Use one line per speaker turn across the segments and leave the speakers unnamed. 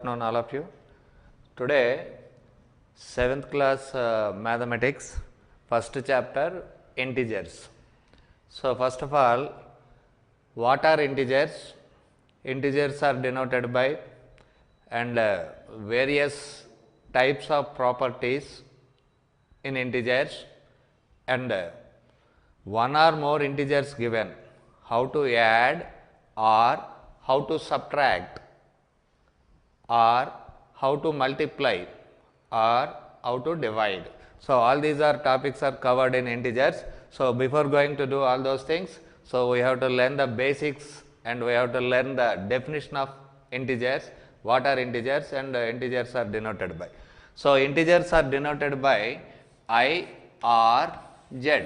Afternoon, all of you. Today, 7th class mathematics, first chapter, integers. So, first of all, what are integers? Integers are denoted by and various types of properties in integers and one or more integers given, how to add or how to subtract or how to multiply or how to divide. So, all these are topics are covered in integers. So, before going to do all those things, so we have to learn the basics and we have to learn the definition of integers, what are integers and integers are denoted by. So, integers are denoted by I or Z.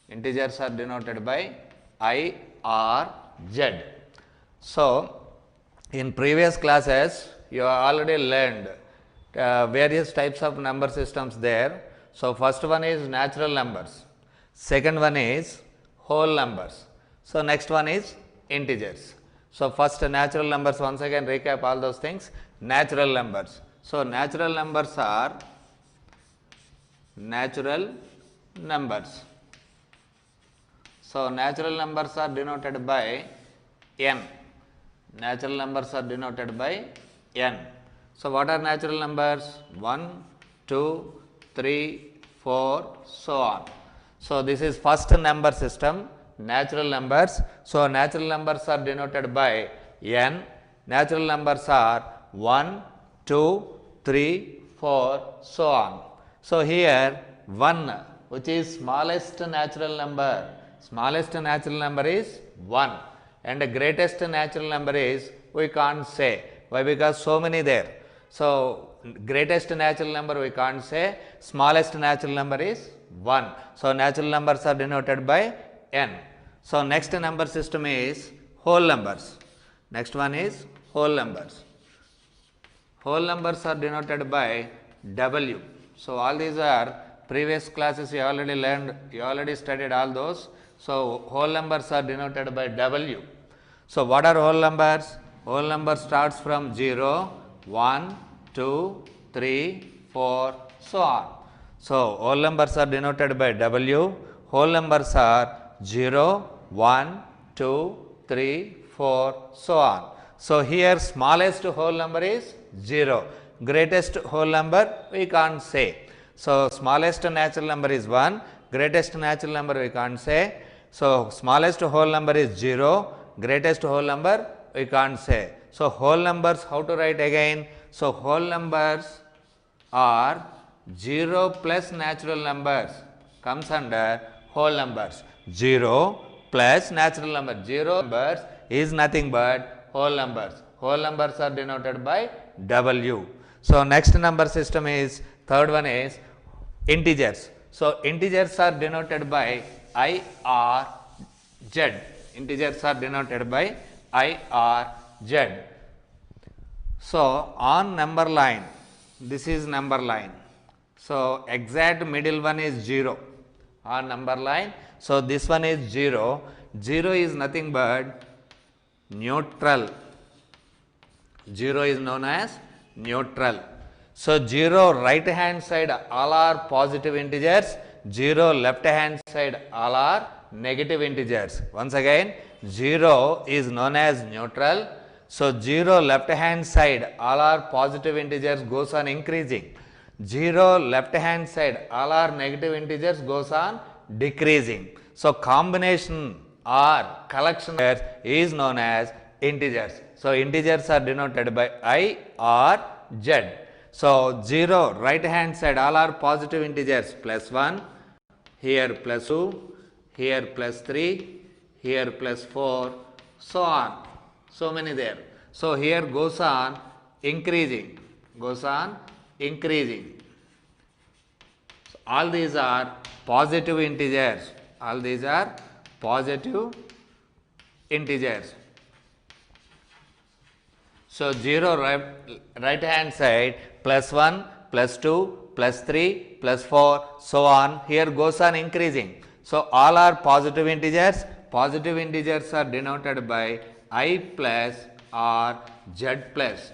Integers are denoted by I or Z. So, in previous classes, you have already learned various types of number systems there. So, first one is natural numbers, second one is whole numbers. So, next one is integers. So, first natural numbers, once again recap all those things. Natural numbers. So, natural numbers are natural numbers. So, natural numbers are denoted by n. Natural numbers are denoted by n. So, what are natural numbers? 1, 2, 3, 4, so on. So, this is first number system, natural numbers. So, natural numbers are denoted by n. Natural numbers are 1, 2, 3, 4, so on. So, here 1, which is smallest natural number. Smallest natural number is 1. And the greatest natural number is, we can't say. Why? Because so many there. So, greatest natural number we can't say, smallest natural number is 1. So, natural numbers are denoted by n. So, next number system is whole numbers. Next one is whole numbers. Whole numbers are denoted by W. So, all these are previous classes you already learned, you already studied all those. So, whole numbers are denoted by W. So, what are whole numbers? Whole number starts from 0, 1, 2, 3, 4, so on. So, whole numbers are denoted by W. Whole numbers are 0, 1, 2, 3, 4, so on. So, here smallest whole number is 0. Greatest whole number we can't say. So, smallest natural number is 1. Greatest natural number we can't say. So, smallest whole number is 0. Greatest whole number we can't say. So, whole numbers how to write again? So, whole numbers are 0 plus natural numbers comes under whole numbers. 0 plus natural number. 0 numbers is nothing but whole numbers. Whole numbers are denoted by W. So, next number system is, third one is integers. So, integers are denoted by I or Z. Integers are denoted by I or Z. So, on number line, this is number line. So, exact middle one is 0 on number line. So, this one is 0. 0 is nothing but neutral. 0 is known as neutral. So, 0 right hand side all are positive integers, 0 left hand side all are negative integers. Once again, 0 is known as neutral. So, 0 left hand side all are positive integers goes on increasing. 0 left hand side all are negative integers goes on decreasing. So, combination or collection is known as integers. So, integers are denoted by I or Z. So, 0 right hand side all are positive integers, plus 1, here plus 2, here plus 3, here plus 4, so on. So many there. So, here goes on increasing, goes on increasing. So, all these are positive integers, all these are positive integers. So, 0 right hand side plus 1, plus 2, plus 3, plus 4, so on, here goes on increasing. So, all are positive integers. Positive integers are denoted by I plus or Z plus.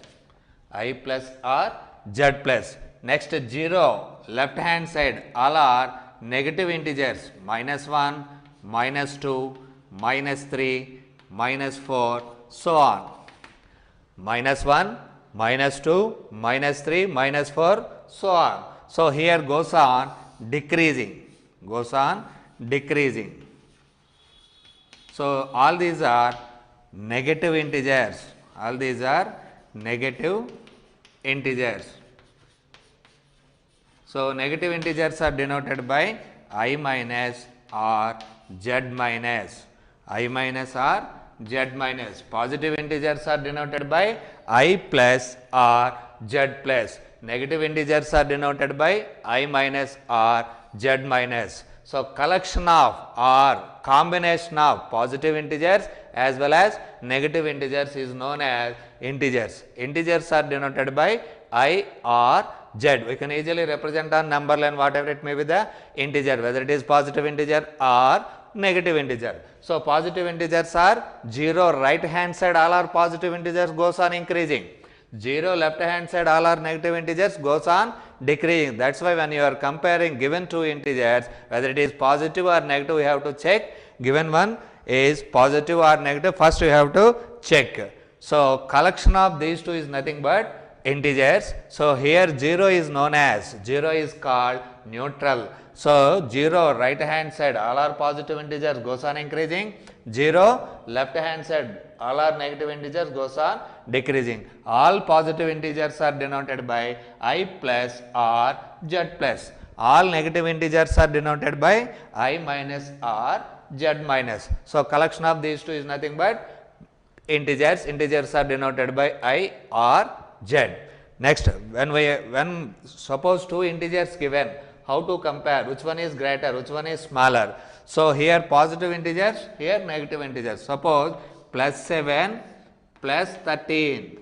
I plus or z plus. Next 0, left hand side, all are negative integers, minus 1, minus 2, minus 3, minus 4, so on. Minus 1, minus 2, minus 3, minus 4, so on. So, here goes on decreasing, goes on decreasing. So, all these are negative integers, all these are negative integers. So, negative integers are denoted by I minus or z minus, I minus or z minus. Positive integers are denoted by I plus or z plus. Negative integers are denoted by I minus or z minus. So, collection of or combination of positive integers as well as negative integers is known as integers. Integers are denoted by I or z. We can easily represent on number line whatever it may be the integer, whether it is positive integer or negative integer. So, positive integers are 0 right hand side, all are positive integers goes on increasing. 0 left hand side, all are negative integers goes on decreasing. That is why when you are comparing given two integers, whether it is positive or negative, we have to check. Given one is positive or negative, first we have to check. So, collection of these two is nothing but integers. So, here 0 is known as, 0 is called neutral. So, 0 right hand side, all are positive integers goes on increasing. 0 left hand side, all are negative integers goes on decreasing. All positive integers are denoted by I plus or z plus. All negative integers are denoted by I minus or z minus. So, collection of these two is nothing but integers. Integers are denoted by I or z. Next, when suppose two integers given, how to compare, which one is greater, which one is smaller. So, here positive integers, here negative integers. Suppose plus 7 plus 13,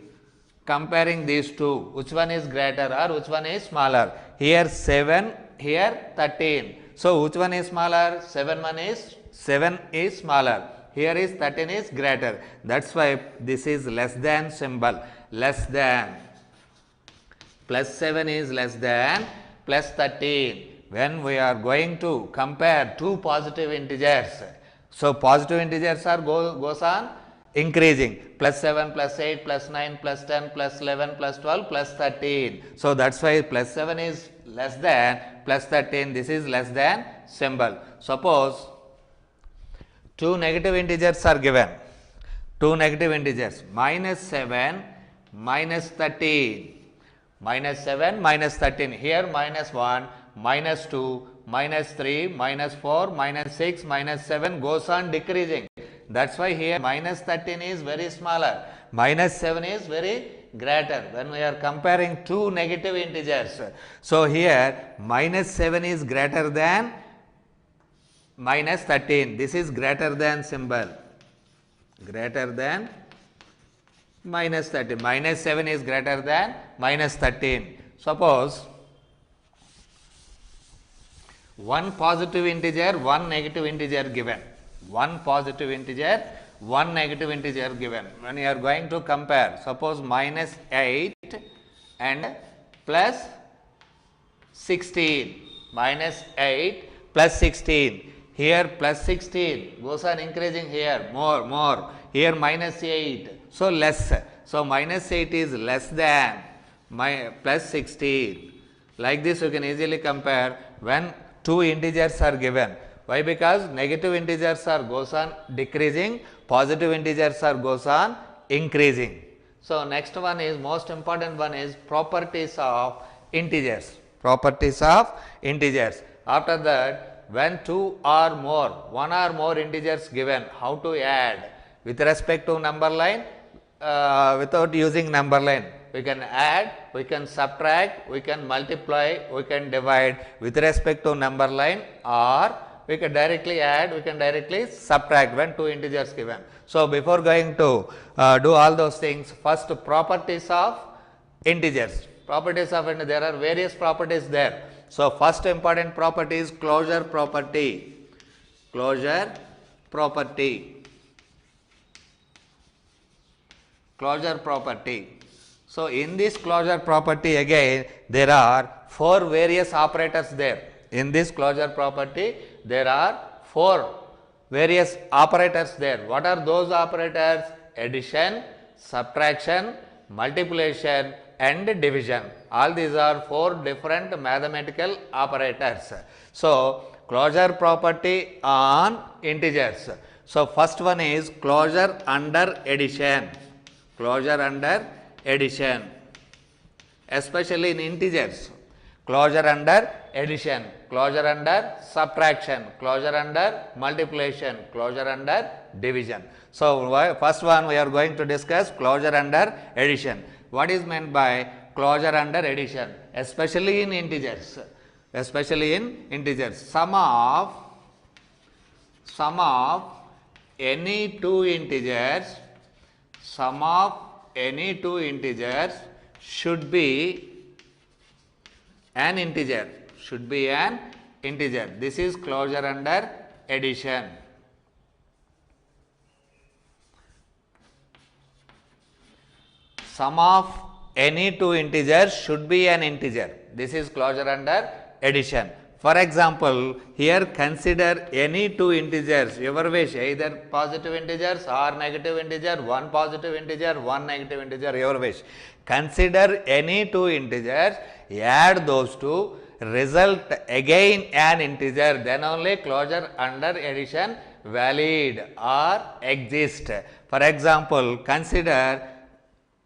comparing these two, which one is greater or which one is smaller. Here 7, here 13. So, which one is smaller? 7 is smaller. Here is 13 is greater. That is why this is less than symbol, less than. Plus 7 is less than plus 13. When we are going to compare two positive integers, so positive integers are goes on increasing, plus 7, plus 8, plus 9, plus 10, plus 11, plus 12, plus 13. So, that is why plus 7 is less than plus 13, this is less than symbol. Suppose two negative integers are given, two negative integers, minus 7, minus 13. Minus 7, minus 13, here minus 1, minus 2, minus 3, minus 4, minus 6, minus 7 goes on decreasing. That is why here minus 13 is very smaller, minus 7 is very greater when we are comparing two negative integers. So, here minus 7 is greater than minus 13, this is greater than symbol, greater than minus 13, minus 7 is greater than minus 13. Suppose one positive integer, one negative integer given, one positive integer, one negative integer given. When you are going to compare, suppose minus 8 and plus 16, minus 8 plus 16, here plus 16 goes on increasing, here more, here minus 8. So, less. So, minus 8 is less than plus 16. Like this you can easily compare when two integers are given. Why? Because negative integers are goes on decreasing, positive integers are goes on increasing. So, next one is most important one is properties of integers. Properties of integers. After that, when two or more, one or more integers given, how to add with respect to number line, without using number line. We can add, we can subtract, we can multiply, we can divide with respect to number line, or we can directly add, we can directly subtract when two integers given. So, before going to do all those things, first properties of integers. Properties of integers, there are various properties there. So, first important property is closure property. Closure property. Closure property. So, in this closure property again there are 4 various operators there. In this closure property there are 4 various operators there. What are those operators? Addition, subtraction, multiplication and division. All these are 4 different mathematical operators. So, closure property on integers. So, first one is closure under addition. Closure under addition, especially in integers. Closure under addition, closure under subtraction, closure under multiplication, closure under division. So, first one we are going to discuss closure under addition. What is meant by closure under addition? Especially in integers. Especially in integers. Sum of any two integers, sum of any two integers should be an integer, should be an integer. This is closure under addition. Sum of any two integers should be an integer. This is closure under addition. For example, here consider any two integers, your wish, either positive integers or negative integer, one positive integer, one negative integer, your wish. Consider any two integers, add those two, result again an integer, then only closure under addition valid or exist. For example, consider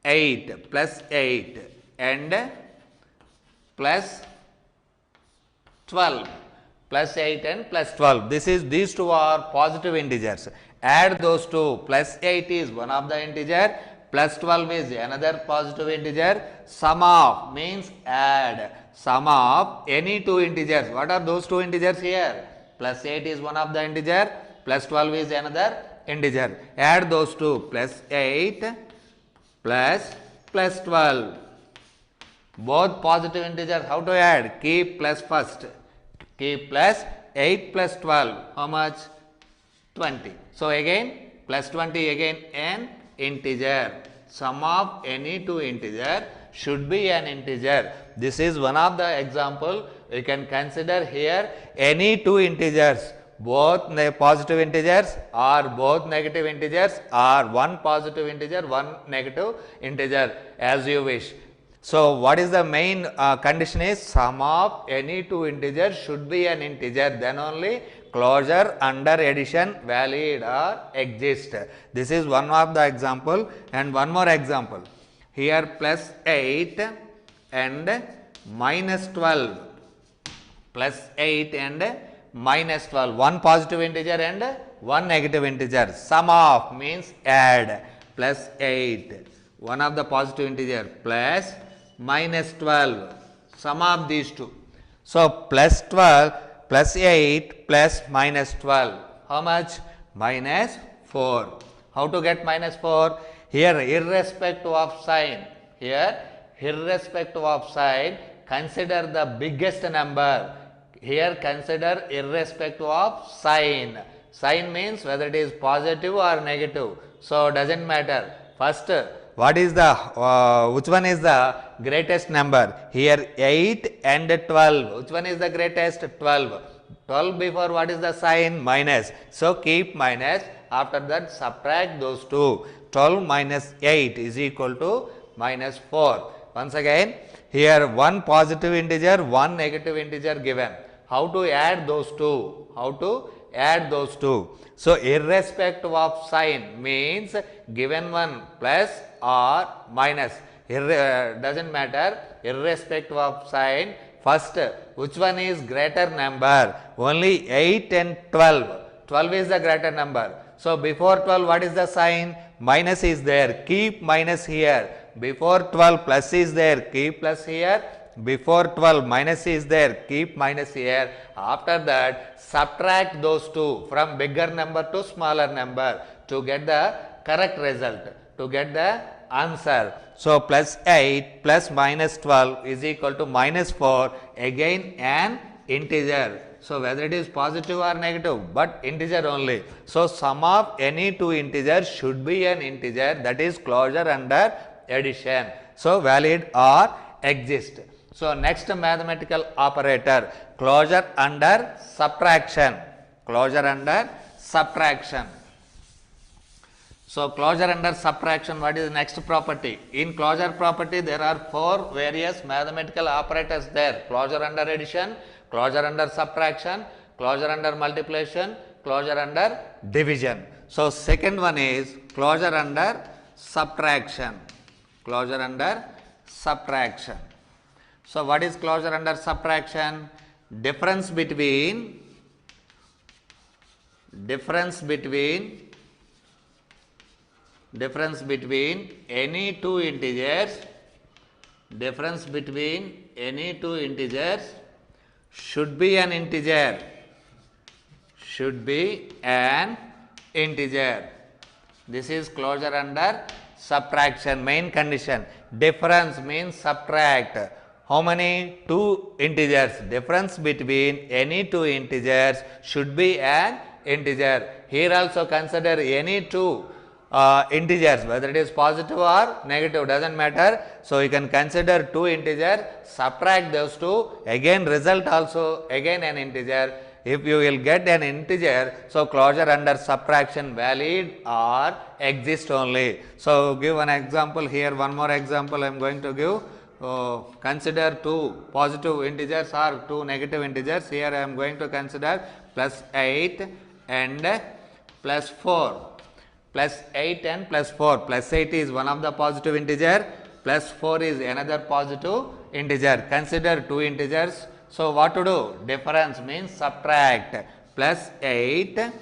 8 plus 8 and plus 12, plus 8 and plus 12. These two are positive integers. Add those two. Plus 8 is one of the integer, plus 12 is another positive integer. Sum of means add. Sum of any two integers. What are those two integers here? Plus 8 is one of the integer, plus 12 is another integer. Add those two. Plus 8 plus 12. Both positive integers. How to add? Keep plus first. Keep plus 8 plus 12. How much? 20. So, again plus 20 again an integer. Sum of any two integer should be an integer. This is one of the example. You can consider here any two integers, both positive integers or both negative integers or one positive integer, one negative integer, as you wish. So, what is the main condition is sum of any two integers should be an integer, then only closure under addition valid or exist. This is one of the example, and one more example. Here plus 8 and minus 12, plus 8 and minus 12, one positive integer and one negative integer. Sum of means add, plus 8, one of the positive integer, plus minus 12, sum of these two. So, plus 12 plus 8 plus minus 12, how much? Minus 4. How to get minus 4? Here irrespective of sign, consider the biggest number. Here consider irrespective of sign. Sign means whether it is positive or negative. So, does not matter. First, what is the, which one is the greatest number? Here 8 and 12. Which one is the greatest? 12. 12 before what is the sign? Minus. So, keep minus. After that, subtract those two. 12 minus 8 is equal to minus 4. Once again, here one positive integer, one negative integer given. How to add those two? How to add those two? So, irrespective of sign means given one plus or minus, does not matter, irrespective of sign. First, which one is greater number? Only 8 and 12. 12 is the greater number. So, before 12 what is the sign? Minus is there, keep minus here. Before 12 plus is there, keep plus here. Before 12 minus is there, keep minus here. After that, subtract those two from bigger number to smaller number to get the correct result, to get the answer. So, plus 8 plus minus 12 is equal to minus 4, again an integer. So, whether it is positive or negative, but integer only. So, sum of any two integers should be an integer, that is closure under addition. So valid or exist. So next mathematical operator, closure under subtraction. Closure under subtraction. So closure under subtraction, what is the next property? In closure property, there are 4 various mathematical operators there. Closure under addition, closure under subtraction, closure under multiplication, closure under division. So second one is closure under subtraction. Closure under subtraction. So what is closure under subtraction? Difference between any two integers, should be an integer. This is closure under subtraction. Main condition. Difference means subtract. How many? 2 integers. Difference between any 2 integers should be an integer. Here also consider any 2 integers, whether it is positive or negative, doesn't matter. So you can consider 2 integers, subtract those 2, again result also again an integer. If you will get an integer, so closure under subtraction valid or exist only. So give an example here, one more example I am going to give. Consider 2 positive integers or 2 negative integers. Here I am going to consider plus 8 and plus 4. Plus 8 and plus 4. Plus 8 is one of the positive integer, plus 4 is another positive integer. Consider 2 integers. So what to do? Difference means subtract. Plus 8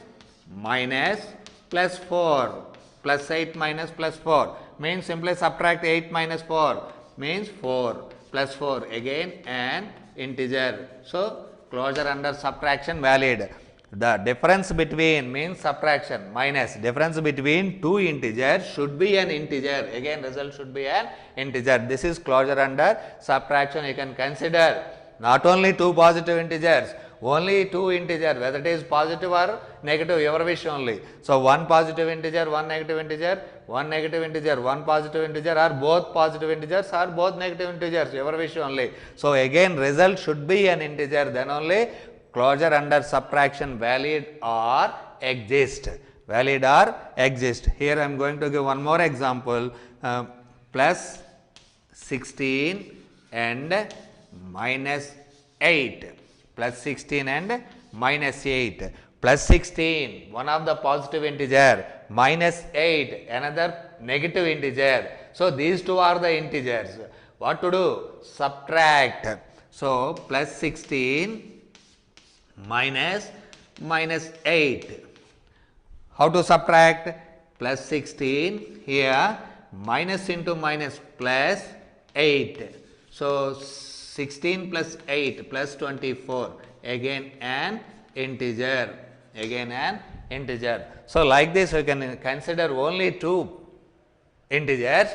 minus plus 4. Plus 8 minus plus 4 means simply subtract 8 minus 4 means 4 plus 4, again an integer. So closure under subtraction valid. The difference between means subtraction, minus difference between 2 integers should be an integer, again result should be an integer. This is closure under subtraction. You can consider not only 2 positive integers, only 2 integers, whether it is positive or negative, your wish only. So 1 positive integer, 1 negative integer, 1 negative integer, 1 positive integer, or both positive integers or both negative integers, your wish only. So again result should be an integer, then only closure under subtraction valid or exist. Valid or exist. Here I am going to give one more example. Plus 16 and minus 8. Plus 16 and minus 8. Plus 16, one of the positive integer. Minus 8, another negative integer. So these two are the integers. What to do? Subtract. So plus 16 minus 8. How to subtract? Plus 16, here minus into minus plus 8. So 16 plus 8 plus 24, again an integer. So like this we can consider only 2 integers,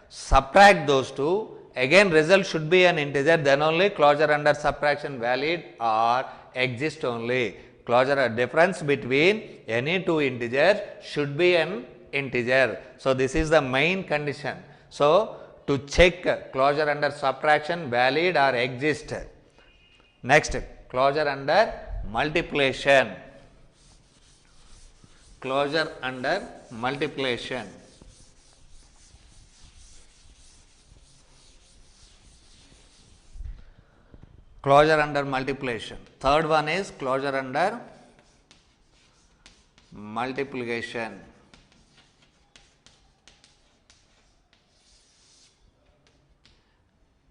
subtract those 2, again result should be an integer, then only closure under subtraction valid or exist only. Closure difference between any 2 integers should be an integer. So this is the main condition. So to check closure under subtraction valid or exist. Next, closure under multiplication. Closure under multiplication. Closure under multiplication. Third one is closure under multiplication.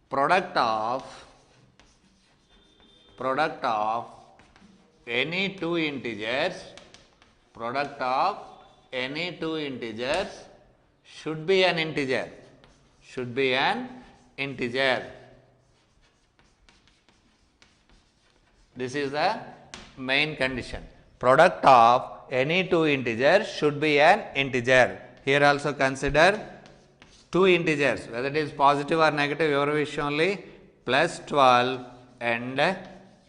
Product of any 2 integers, should be an integer. This is the main condition. Product of any 2 integers should be an integer. Here also consider 2 integers, whether it is positive or negative, your wish only. Plus 12 and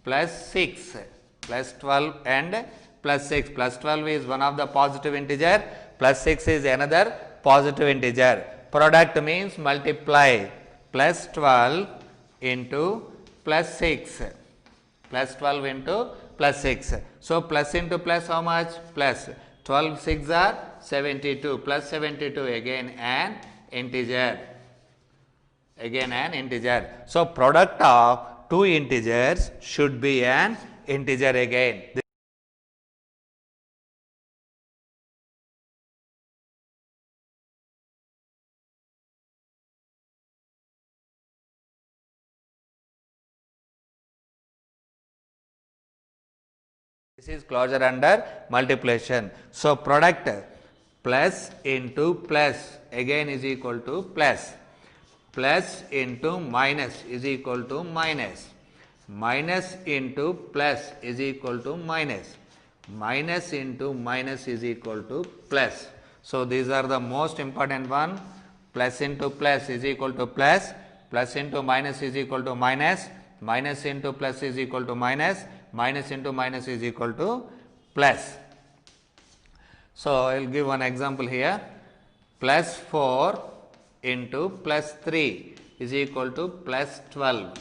plus 6. Plus 12 and plus 6. Plus 12 is one of the positive integer, plus 6 is another positive integer. Product means multiply. Plus 12 into plus 6. Plus 12 into plus 6. So, plus into plus how much? Plus 12 6 are 72, plus 72, again an integer. Again an integer. So, product of two integers should be an integer again. This is closure under multiplication. So, product plus into plus again is equal to plus. Plus into minus is equal to minus. Minus into plus is equal to minus. Minus into minus is equal to plus. So, these are the most important one. Plus into plus is equal to plus. Plus into minus is equal to minus. Minus into plus is equal to minus. Minus into minus is equal to plus. So, I will give one example here. Plus 4 into plus 3 is equal to plus 12.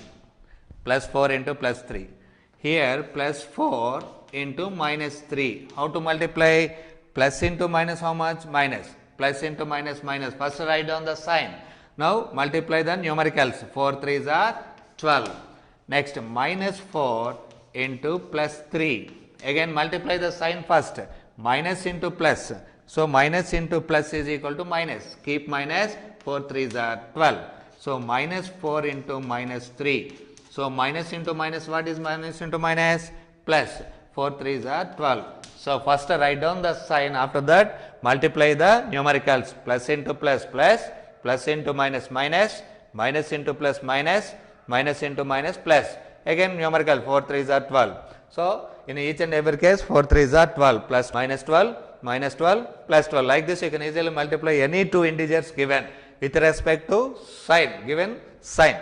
Plus 4 into plus 3. Here plus 4 into minus 3. How to multiply? Plus into minus how much? Minus. Plus into minus minus. First write down the sign. Now multiply the numericals. 4 3s are 12. Next minus 4 into plus 3. Again multiply the sign first. Minus into plus. So, minus into plus is equal to minus. Keep minus. 4 3s are 12. So, minus 4 into minus 3. So, minus into minus, what is minus into minus? Plus. 4 3s are 12. So, first write down the sign, after that multiply the numericals. Plus into plus plus, plus into minus minus, minus into plus minus, minus into minus plus. Again numerical 4 3s are 12. So, in each and every case 4 3s are 12, plus minus 12, minus 12, plus 12. Like this you can easily multiply any two integers given with respect to sign, given sign,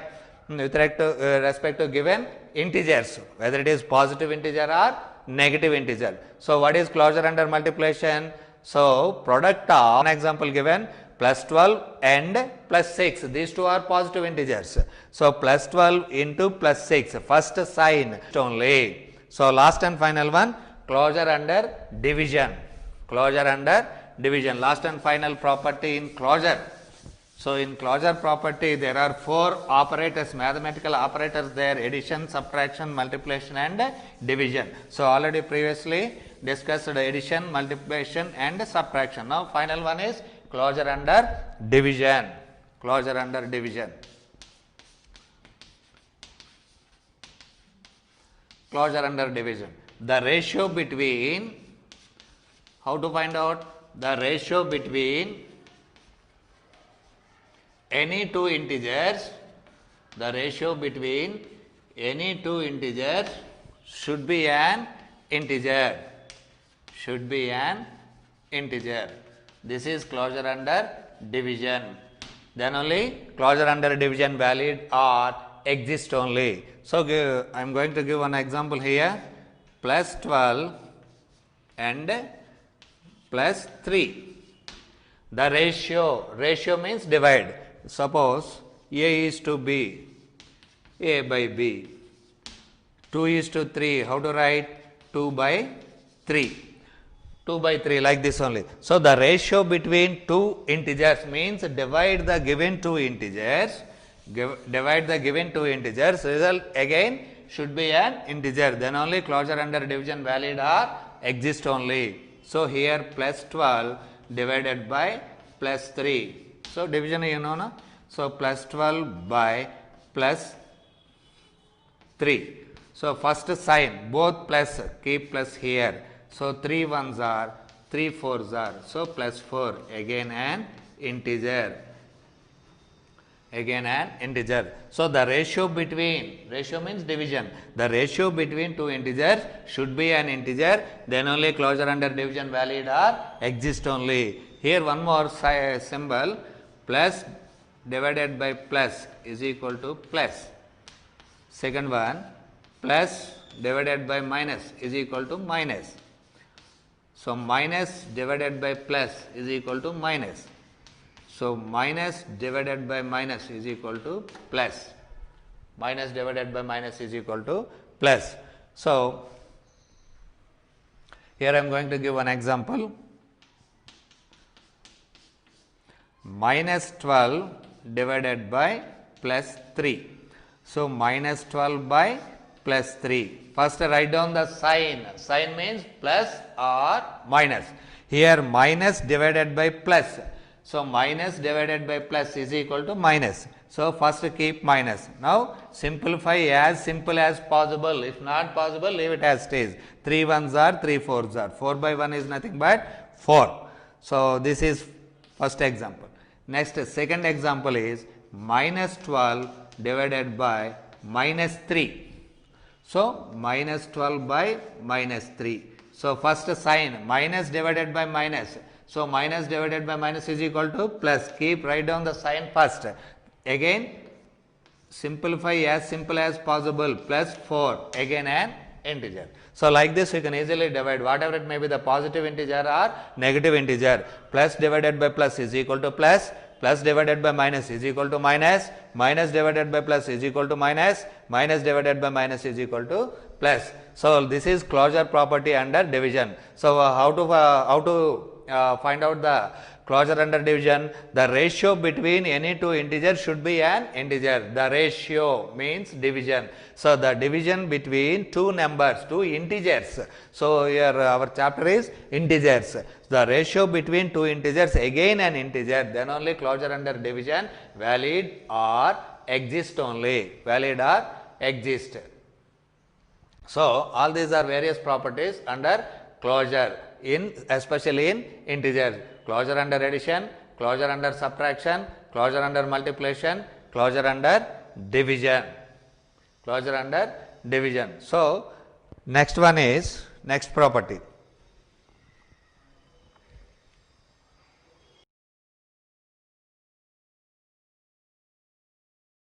with respect to given integers, whether it is positive integer or negative integer. So, what is closure under multiplication? So, product of, one example given, plus 12 and plus 6, these two are positive integers. So, plus 12 into plus 6, first sign only. So, last and final one, closure under division. Closure under division, last and final property in closure. So, in closure property there are 4 operators, mathematical operators there: addition, subtraction, multiplication and division. So, already previously discussed addition, multiplication and subtraction. Now, final one is closure under division. Closure under division. Closure under division. The ratio between, how to find out? The ratio between any two integers, the ratio between any two integers should be an integer. Should be an integer. This is closure under division. Then only closure under division valid or exist only. So, I am going to give one example here: plus 12 and plus 3. The ratio means divide. Suppose A is to B, A by B. 2 is to 3, how to write? 2 by 3. 2 by 3, like this only. So, the ratio between two integers means divide the given two integers, result again should be an integer, then only closure under division valid or exist only. So, here plus 12 divided by plus 3. So, division you know na? So, plus 12 by plus 3. So, first sign both plus, keep plus here. So, 3 1s are, 3 4s are. So, plus 4, again an integer. Again an integer. So, the ratio between, ratio means division, the ratio between two integers should be an integer, then only closure under division valid or exist only. Here one more symbol, plus divided by plus is equal to plus. Second one, plus divided by minus is equal to minus. So, minus divided by plus is equal to minus. So minus divided by minus is equal to plus. Minus divided by minus is equal to plus. So here I am going to give one example. Minus 12 divided by plus 3. So minus 12 by plus 3. First write down the sign. Sign means plus or minus. Here minus divided by plus. So minus divided by plus is equal to minus. So first keep minus. Now simplify as simple as possible. If not possible, leave it as it is. 3 ones are 3 fours are. 4 by 1 is nothing but 4. So this is first example. Next second example is minus 12 divided by minus 3. So minus 12 by minus 3. So first sign minus divided by minus. So minus divided by minus is equal to plus. Keep write down the sign first. Again simplify as simple as possible. Plus 4 again an integer. So like this you can easily divide whatever it may be, the positive integer or negative integer. Plus divided by plus is equal to plus. Plus divided by minus is equal to minus. Minus divided by plus is equal to minus. Minus divided by minus is equal to plus. So this is closure property under division. So how to find out the closure under division? The ratio between any two integers should be an integer. The ratio means division. So the division between two numbers, two integers. So here our chapter is integers. The ratio between two integers, again an integer, then only closure under division valid or exist only. Valid or exist. So all these are various properties under closure, especially in integers. Closure under addition, closure under subtraction, closure under multiplication, closure under division. Closure under division. So next one is next property.